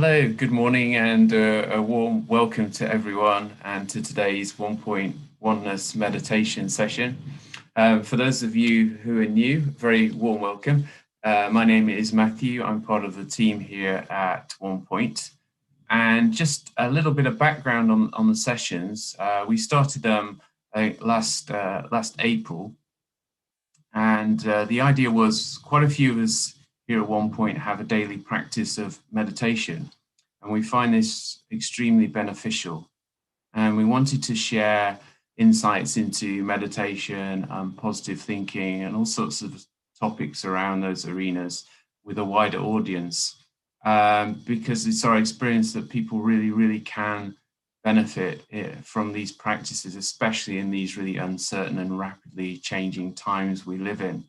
Hello, good morning, and a warm welcome to everyone and to today's One-Point Oneness meditation session. For those of you who are new, very warm welcome. My name is Matthew. I'm part of the team here at Onepoint. And just a little bit of background on the sessions. We started them last April, and the idea was quite a few of us here at Onepoint have a daily practice of meditation, and we find this extremely beneficial. And we wanted to share insights into meditation, positive thinking, and all sorts of topics around those arenas with a wider audience, because it's our experience that people really can benefit from these practices, especially in these really uncertain and rapidly changing times we live in.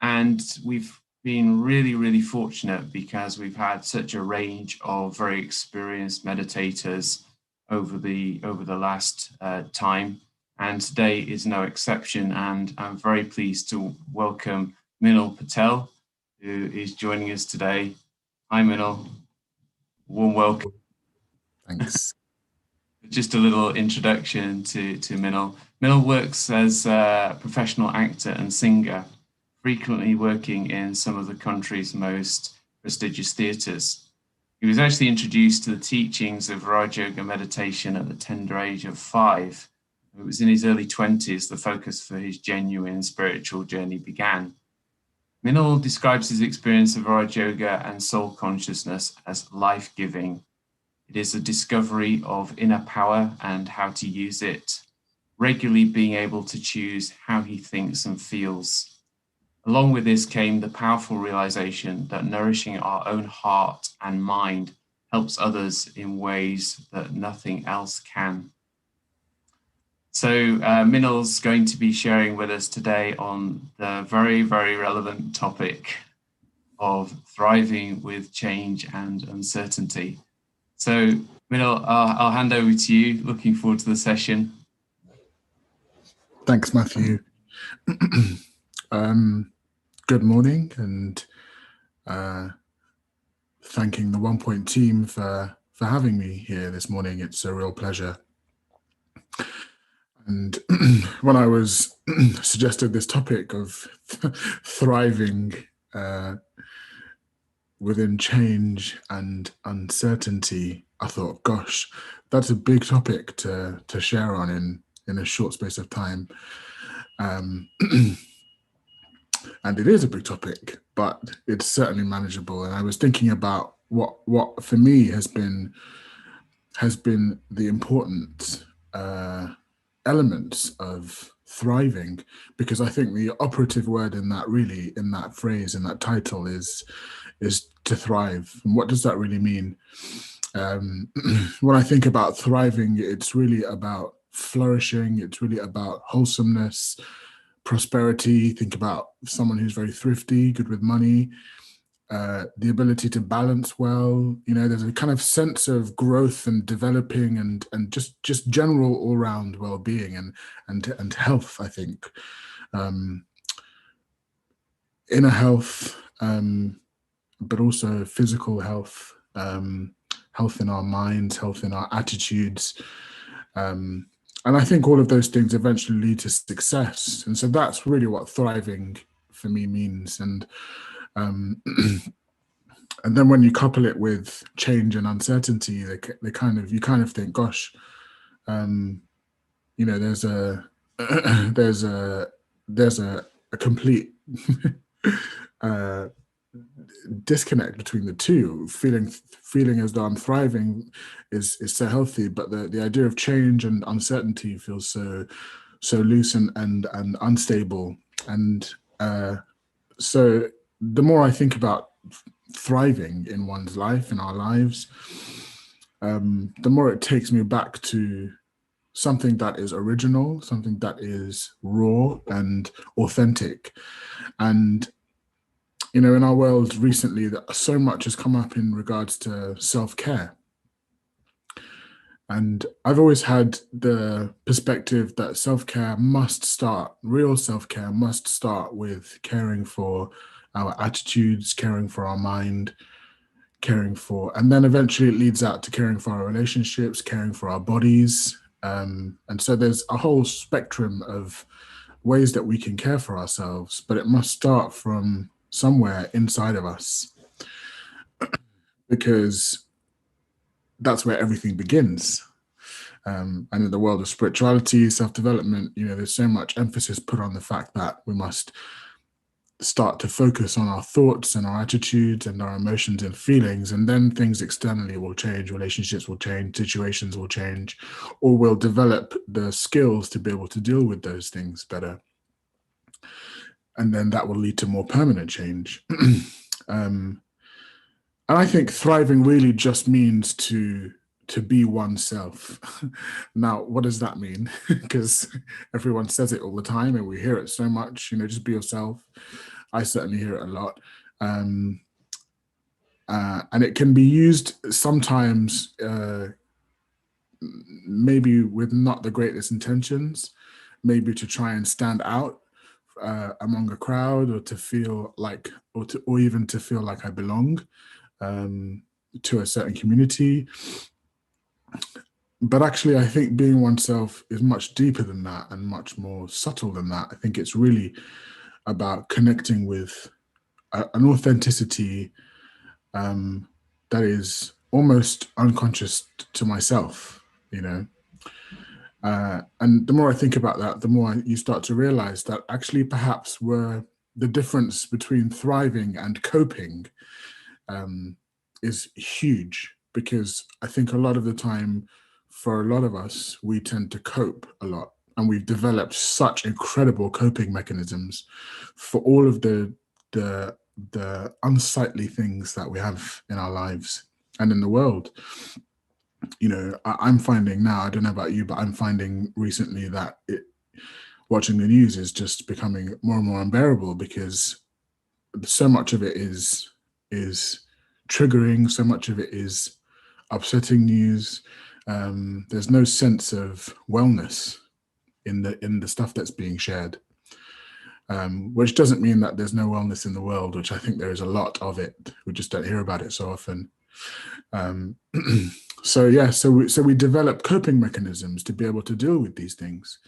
And we've been really fortunate because we've had such a range of very experienced meditators over the last time, and today is no exception. And I'm very pleased to welcome Minal Patel, who is joining us today. Hi, Minal. Warm welcome. Thanks. Just a little introduction to Minal. Minal works as a professional actor and singer, frequently working in some of the country's most prestigious theatres. He was actually introduced to the teachings of Raj Yoga meditation at the tender age of 5. It was in his early 20s the focus for his genuine spiritual journey began. Minal describes his experience of Raj Yoga and soul consciousness as life-giving. It is a discovery of inner power and how to use it, regularly being able to choose how he thinks and feels. Along with this came the powerful realization that nourishing our own heart and mind helps others in ways that nothing else can. So Minal's going to be sharing with us today on the very relevant topic of thriving with change and uncertainty. So Minal, I'll hand over to you. Looking forward to the session. Thanks, Matthew. Good morning, and thanking the Onepoint team for having me here this morning. It's a real pleasure. And when I was suggested this topic of thriving within change and uncertainty, I thought, gosh, that's a big topic to share on in a short space of time. And it is a big topic, but it's certainly manageable. And I was thinking about what for me has been the important elements of thriving, because I think the operative word in that phrase, in that title is to thrive. And what does that really mean? When I think about thriving, it's really about flourishing. It's really about wholesomeness, prosperity. Think about someone who's very thrifty, good with money, the ability to balance well. You know, there's a kind of sense of growth and developing and just general all-round well-being and health, I think. Inner health, but also physical health, health in our minds, health in our attitudes. And I think all of those things eventually lead to success. And so that's really what thriving for me means. And and then when you couple it with change and uncertainty, you kind of think, gosh, you know, there's a complete disconnect between the two. Feeling as though I'm thriving is so healthy, but the idea of change and uncertainty feels so loose and unstable. And so the more I think about thriving in one's life, in our lives, the more it takes me back to something that is original, something that is raw and authentic. And you know, in our world recently, that so much has come up in regards to self-care. And I've always had the perspective that real self-care must start with caring for our attitudes, caring for our mind, caring for, and then eventually it leads out to caring for our relationships, caring for our bodies. And so there's a whole spectrum of ways that we can care for ourselves, but it must start from somewhere inside of us, because that's where everything begins. And in the world of spirituality, self-development, there's so much emphasis put on the fact that we must start to focus on our thoughts and our attitudes and our emotions and feelings, and then things externally will change, relationships will change, situations will change, or we'll develop the skills to be able to deal with those things better. And then that will lead to more permanent change. And I think thriving really just means to be oneself. Now, what does that mean? Because everyone says it all the time and we hear it so much, just be yourself. I certainly hear it a lot. And it can be used sometimes maybe with not the greatest intentions, maybe to try and stand out among a crowd, or to feel like, or even to feel like I belong to a certain community. But actually, I think being oneself is much deeper than that and much more subtle than that. I think it's really about connecting with an authenticity that is almost unconscious to myself, and the more I think about that, the more you start to realize that actually perhaps the difference between thriving and coping is huge, because I think a lot of the time, for a lot of us, we tend to cope a lot, and we've developed such incredible coping mechanisms for all of the unsightly things that we have in our lives and in the world. I'm finding now, I don't know about you, but I'm finding recently that watching the news is just becoming more and more unbearable, because so much of it is triggering, so much of it is upsetting news. There's no sense of wellness in the stuff that's being shared, which doesn't mean that there's no wellness in the world, which I think there is a lot of it. We just don't hear about it so often. So we develop coping mechanisms to be able to deal with these things,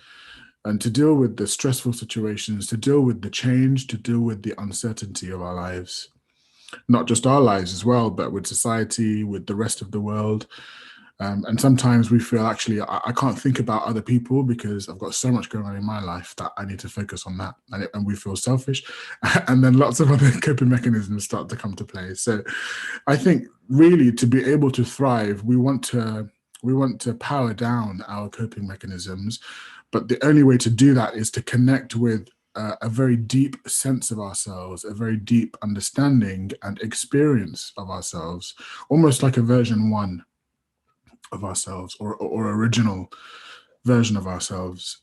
and to deal with the stressful situations, to deal with the change, to deal with the uncertainty of our lives. Not just our lives as well, but with society, with the rest of the world. And sometimes we feel, actually, I can't think about other people because I've got so much going on in my life that I need to focus on that. And we feel selfish. And then lots of other coping mechanisms start to come to play. So I think really, to be able to thrive, we want to power down our coping mechanisms. But the only way to do that is to connect with a very deep sense of ourselves, a very deep understanding and experience of ourselves, almost like a version 1 of ourselves, or original version of ourselves.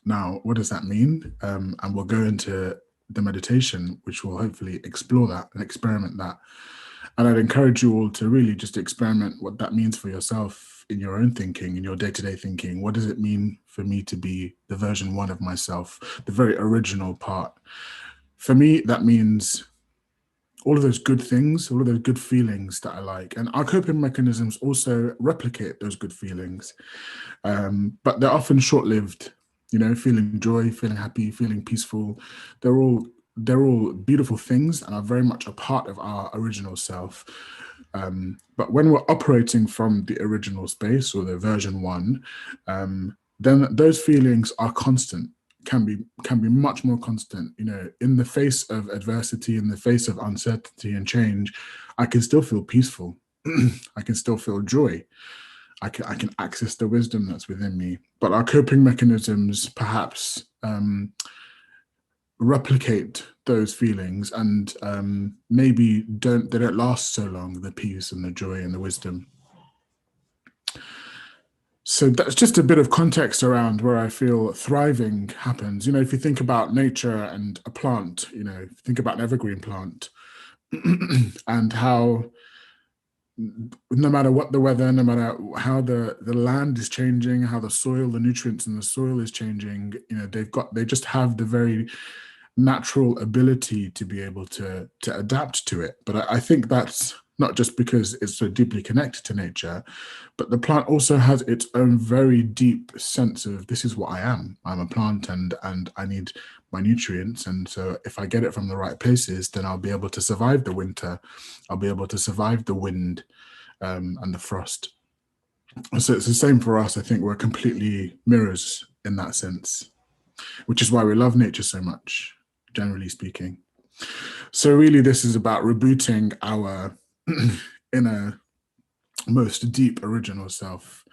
Now, what does that mean? And we'll go into the meditation, which will hopefully explore that and experiment that. And I'd encourage you all to really just experiment what that means for yourself in your own thinking, in your day-to-day thinking. What does it mean for me to be the version 1 of myself, the very original part? For me, that means all of those good things, all of those good feelings that I like. And our coping mechanisms also replicate those good feelings, but they're often short-lived. Feeling joy, feeling happy, feeling peaceful. They're all beautiful things and are very much a part of our original self. But when we're operating from the original space, or the version 1, then those feelings are constant. Can be much more constant. In the face of adversity, in the face of uncertainty and change, I can still feel peaceful. I can still feel joy. I can access the wisdom that's within me. But our coping mechanisms perhaps replicate those feelings, and maybe they don't last so long, the peace and the joy and the wisdom. So that's just a bit of context around where I feel thriving happens. If you think about nature and a plant, if you think about an evergreen plant, and how no matter what the weather, no matter how the land is changing, how the soil, the nutrients in the soil is changing, they just have the very natural ability to be able to adapt to it. But I think that's not just because it's so deeply connected to nature, but the plant also has its own very deep sense of, this is what I am. I'm a plant, and I need my nutrients. And so if I get it from the right places, then I'll be able to survive the winter. I'll be able to survive the wind and the frost. So it's the same for us. I think we're completely mirrors in that sense, which is why we love nature so much, generally speaking. So really, this is about rebooting our inner, most deep original self,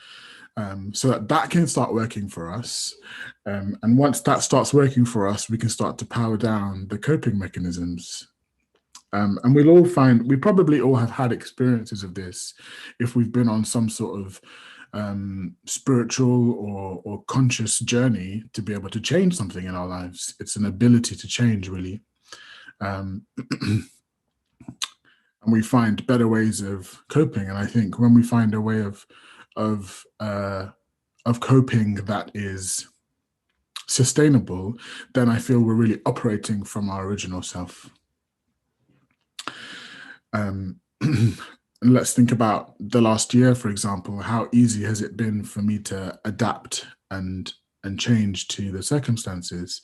so that can start working for us. And once that starts working for us, we can start to power down the coping mechanisms. And we probably all have had experiences of this if we've been on some sort of spiritual or conscious journey to be able to change something in our lives. It's an ability to change, really. And we find better ways of coping. And I think when we find a way of coping that is sustainable, then I feel we're really operating from our original self. Let's think about the last year, for example. How easy has it been for me to adapt and change to the circumstances?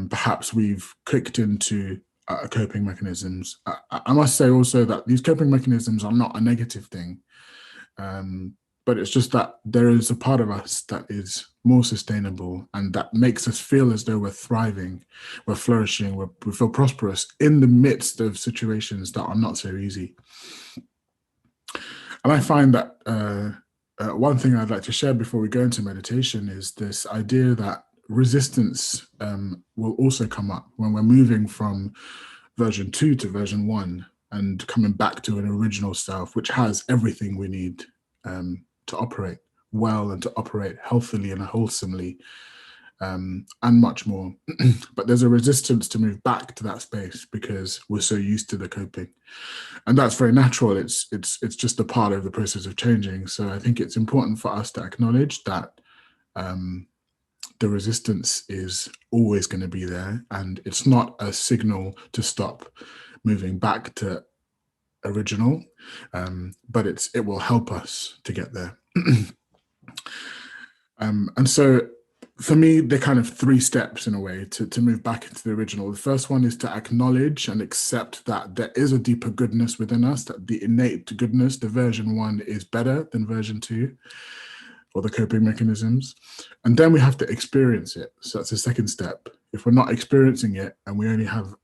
Perhaps we've clicked into coping mechanisms. I must say also that these coping mechanisms are not a negative thing, but it's just that there is a part of us that is more sustainable, and that makes us feel as though we're thriving, we're flourishing, we feel prosperous in the midst of situations that are not so easy. And I find that one thing I'd like to share before we go into meditation is this idea that resistance will also come up when we're moving from version 2 to version 1 and coming back to an original self, which has everything we need to operate well and to operate healthily and wholesomely, and much more. But there's a resistance to move back to that space because we're so used to the coping. And that's very natural. It's just a part of the process of changing. So I think it's important for us to acknowledge that the resistance is always going to be there, and it's not a signal to stop moving back to original, but it will help us to get there. And so for me, they're kind of 3 steps in a way to move back into the original. The first one is to acknowledge and accept that there is a deeper goodness within us, that the innate goodness, the version 1 is better than version 2, or the coping mechanisms. And then we have to experience it. So that's the second step. If we're not experiencing it and we only have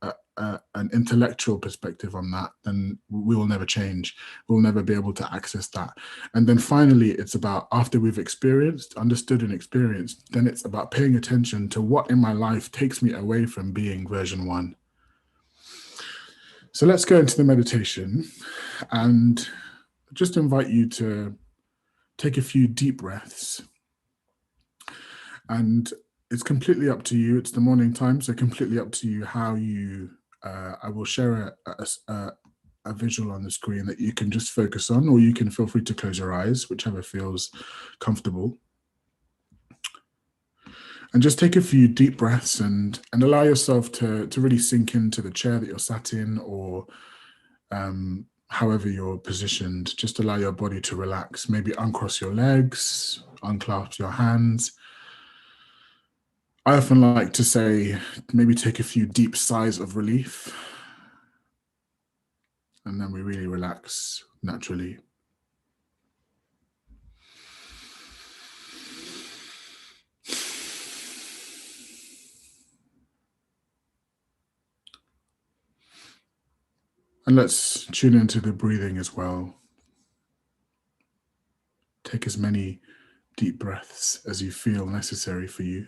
an intellectual perspective on that, then we will never change. We'll never be able to access that. And then finally, it's about, after we've experienced, understood and experienced, then it's about paying attention to what in my life takes me away from being version 1. So let's go into the meditation, and just invite you to take a few deep breaths. And it's completely up to you. It's the morning time, so completely up to you how you, I will share a visual on the screen that you can just focus on, or you can feel free to close your eyes, whichever feels comfortable. And just take a few deep breaths and allow yourself to really sink into the chair that you're sat in, or however you're positioned. Just allow your body to relax. Maybe uncross your legs, unclasp your hands. I often like to say, maybe take a few deep sighs of relief, and then we really relax naturally. And let's tune into the breathing as well. Take as many deep breaths as you feel necessary for you.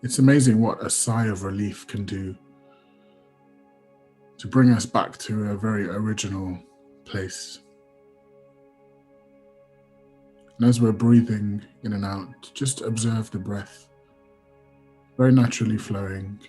It's amazing what a sigh of relief can do to bring us back to a very original place. And as we're breathing in and out, just observe the breath, very naturally flowing.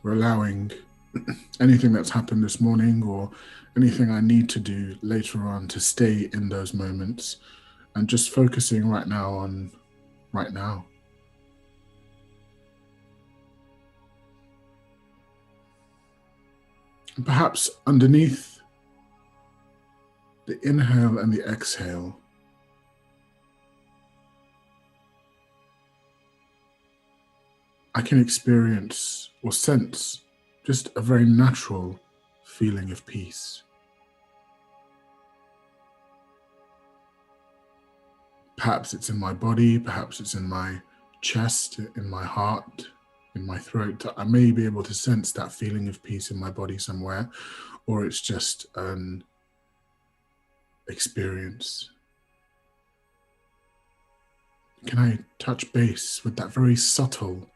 We're allowing anything that's happened this morning or anything I need to do later on to stay in those moments and just focusing right now on right now. And perhaps underneath the inhale and the exhale, I can experience or sense just a very natural feeling of peace. Perhaps it's in my body, perhaps it's in my chest, in my heart, in my throat. I may be able to sense that feeling of peace in my body somewhere, or it's just an experience. Can I touch base with that very subtle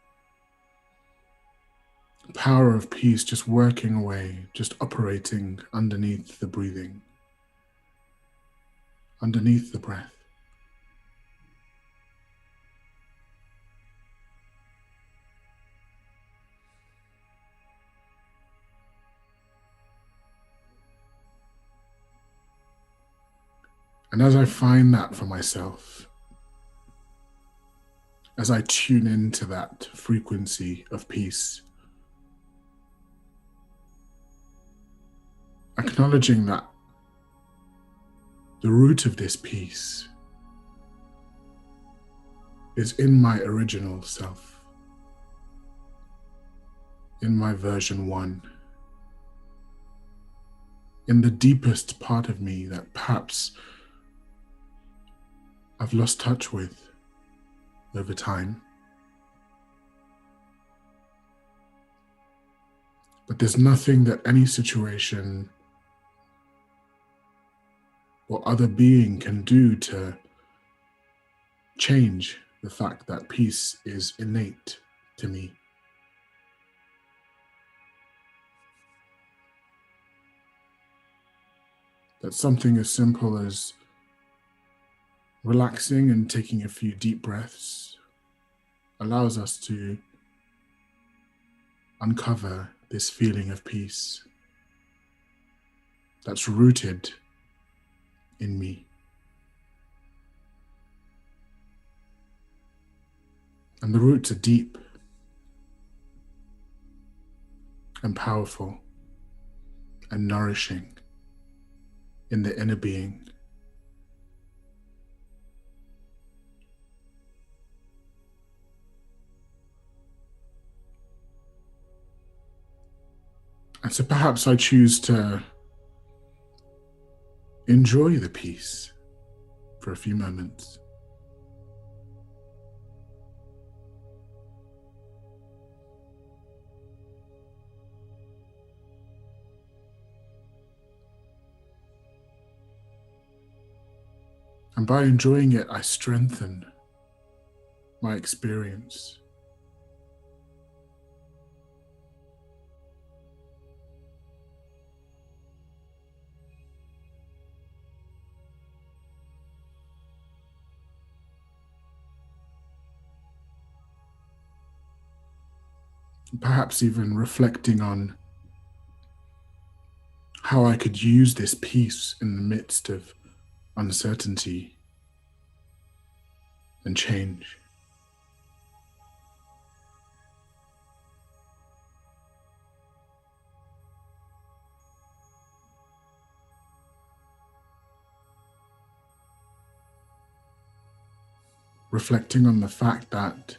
power of peace just working away, just operating underneath the breathing, underneath the breath? And as I find that for myself, as I tune into that frequency of peace, acknowledging that the root of this peace is in my original self, in my version 1, in the deepest part of me that perhaps I've lost touch with over time. But there's nothing that any situation or other being can do to change the fact that peace is innate to me. That something as simple as relaxing and taking a few deep breaths allows us to uncover this feeling of peace that's rooted in me. And the roots are deep and powerful and nourishing in the inner being. And so perhaps I choose to enjoy the peace for a few moments. And by enjoying it, I strengthen my experience. Perhaps even reflecting on how I could use this peace in the midst of uncertainty and change. Reflecting on the fact that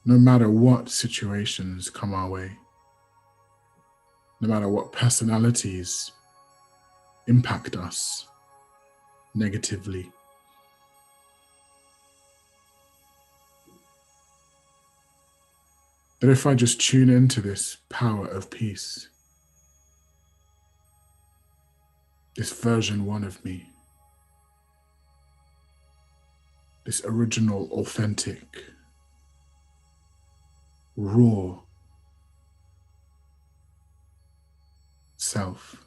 no matter what situations come our way, no matter what personalities impact us negatively, That if I just tune into this power of peace, this version one of me, this original, authentic, raw self,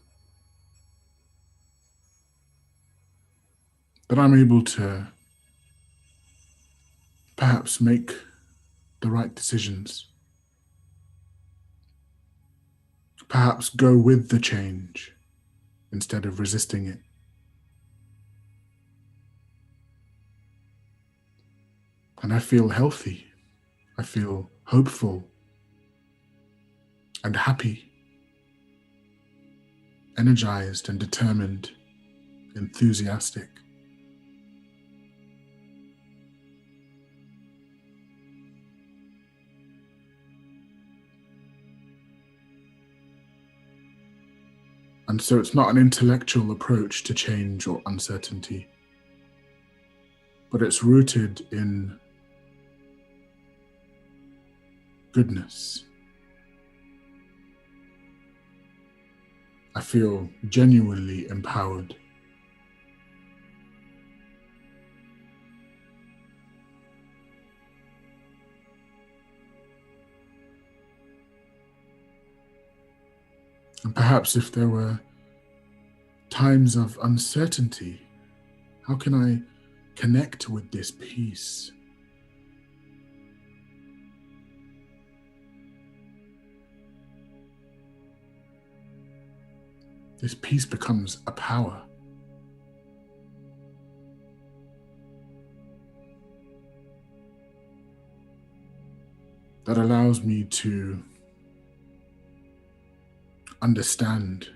that I'm able to perhaps make the right decisions, perhaps go with the change instead of resisting it. And I feel healthy, I feel hopeful and happy, energized and determined, enthusiastic. And so it's not an intellectual approach to change or uncertainty, but it's rooted in goodness. I feel genuinely empowered. And perhaps if there were times of uncertainty, how can I connect with this peace? This peace becomes a power. That allows me to understand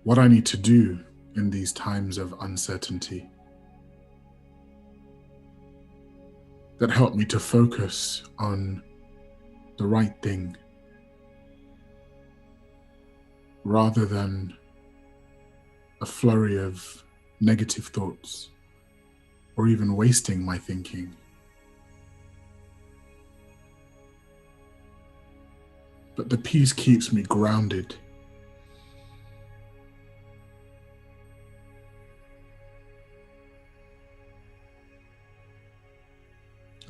what I need to do in these times of uncertainty. That help me to focus on the right thing rather than a flurry of negative thoughts or even wasting my thinking. But the peace keeps me grounded.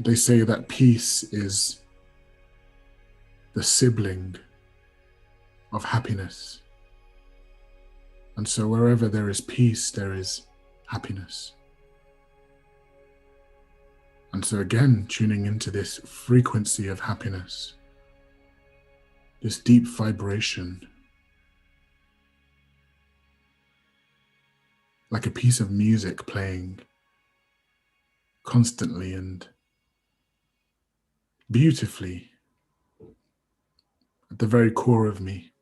They say that peace is the sibling of happiness. And so wherever there is peace, there is happiness. And so again, tuning into this frequency of happiness, this deep vibration, like a piece of music playing constantly and beautifully at the very core of me.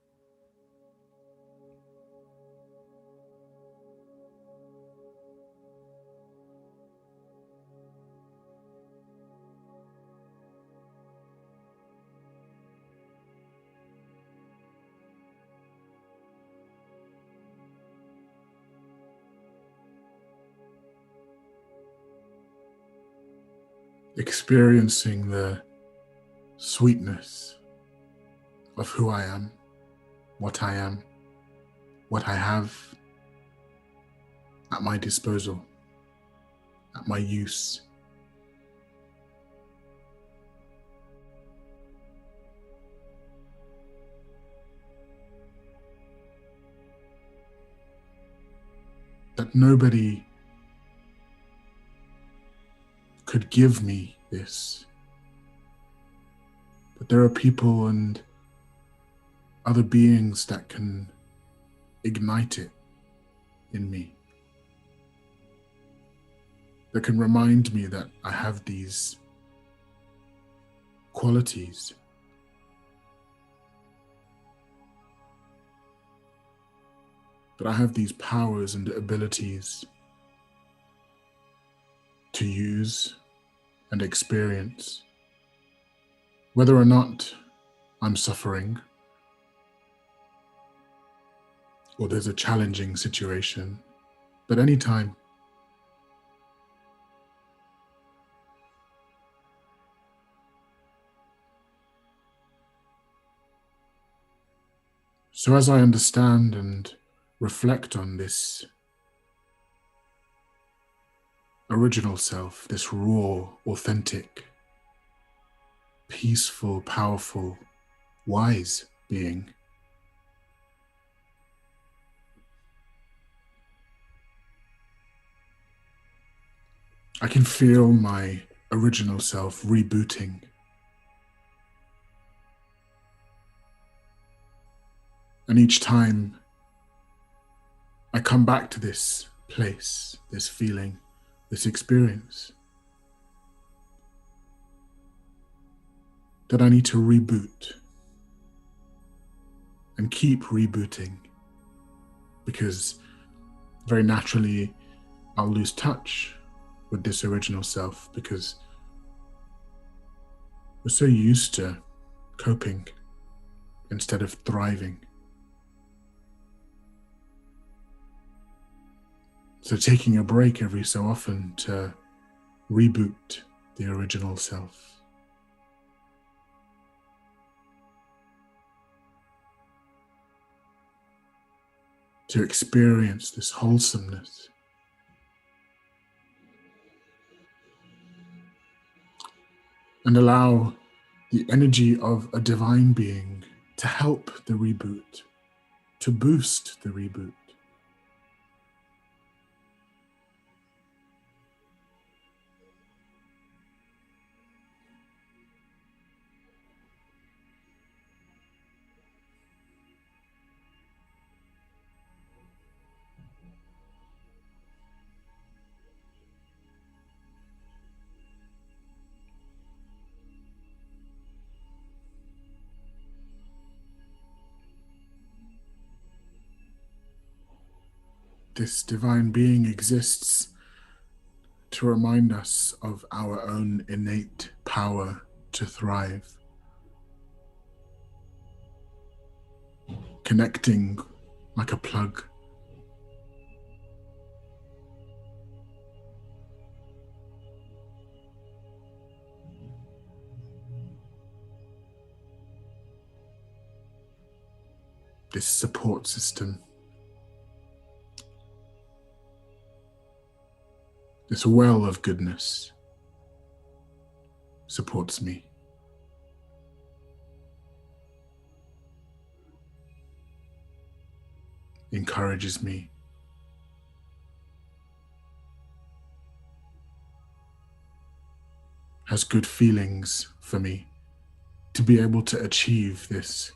Experiencing the sweetness of who I am, what I have at my disposal, at my use. That nobody could give me this. But there are people and other beings that can ignite it in me. That can remind me that I have these qualities. That I have these powers and abilities to use and experience, whether or not I'm suffering or there's a challenging situation, but anytime. So as I understand and reflect on this original self, this raw, authentic, peaceful, powerful, wise being, I can feel my original self rebooting. And each time I come back to this place, this feeling, this experience, that I need to reboot and keep rebooting, because very naturally I'll lose touch with this original self because we're so used to coping instead of thriving. So taking a break every so often to reboot the original self. To experience this wholesomeness. And allow the energy of a divine being to help the reboot, to boost the reboot. This divine being exists to remind us of our own innate power to thrive. Connecting like a plug. This support system. This well of goodness supports me. Encourages me. Has good feelings for me to be able to achieve this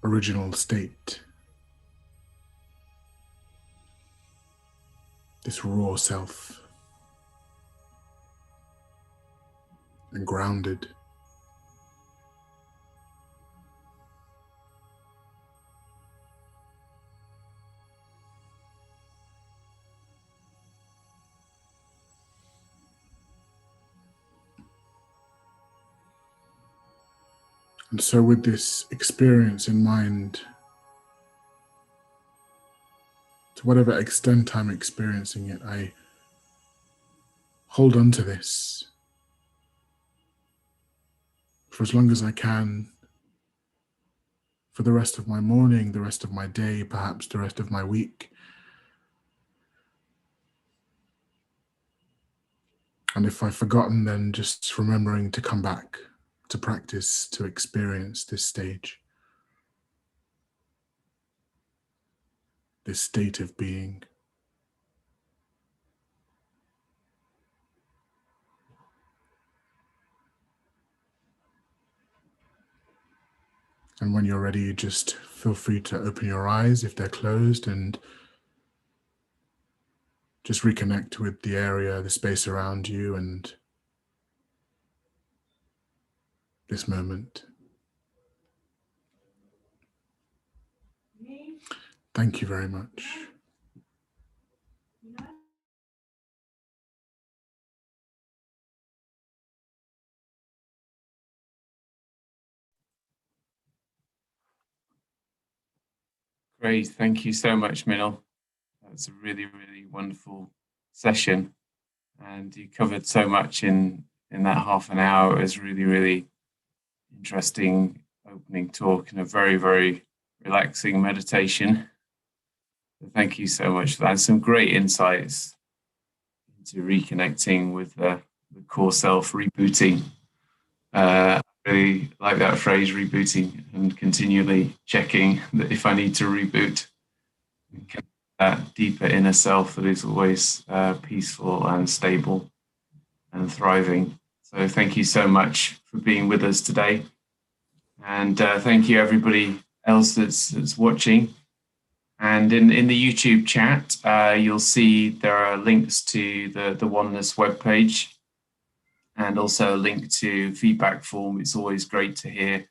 original state. This raw self. And grounded. And so with this experience in mind, to whatever extent I'm experiencing it, I hold on to this for as long as I can, for the rest of my morning, the rest of my day, perhaps the rest of my week. And if I've forgotten, then just remembering to come back, to practice, to experience this stage, this state of being. And when you're ready, just feel free to open your eyes if they're closed and just reconnect with the area, the space around you and this moment. Thank you very much. Great. Thank you so much, Minal. That's a really, really wonderful session. And you covered so much in that half an hour. It was really, really interesting opening talk and a very, very relaxing meditation. So thank you so much for that. Some great insights into reconnecting with the core self, rebooting. I really like that phrase, rebooting, and continually checking that if I need to reboot, that deeper inner self that is always peaceful and stable and thriving. So thank you so much for being with us today. And thank you everybody else that's watching. And in the YouTube chat, you'll see there are links to the Oneness webpage and also a link to feedback form. It's always great to hear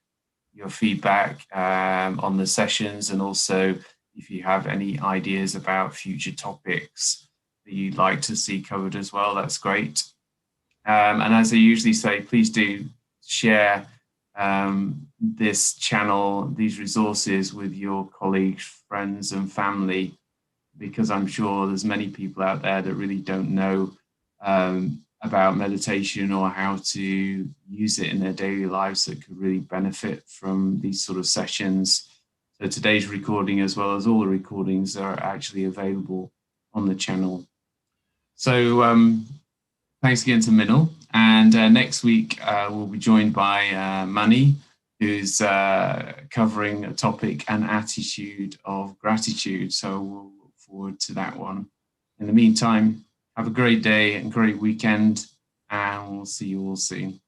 your feedback on the sessions, and also if you have any ideas about future topics that you'd like to see covered as well, that's great. And as I usually say, please do share this channel, these resources with your colleagues, friends and family, because I'm sure there's many people out there that really don't know about meditation or how to use it in their daily lives that could really benefit from these sort of sessions. So today's recording, as well as all the recordings, are actually available on the channel. So thanks again to Minal. And next week, we'll be joined by Mani, who's covering a topic, an attitude of gratitude. So we'll look forward to that one. In the meantime, have a great day and great weekend, and we'll see you all soon.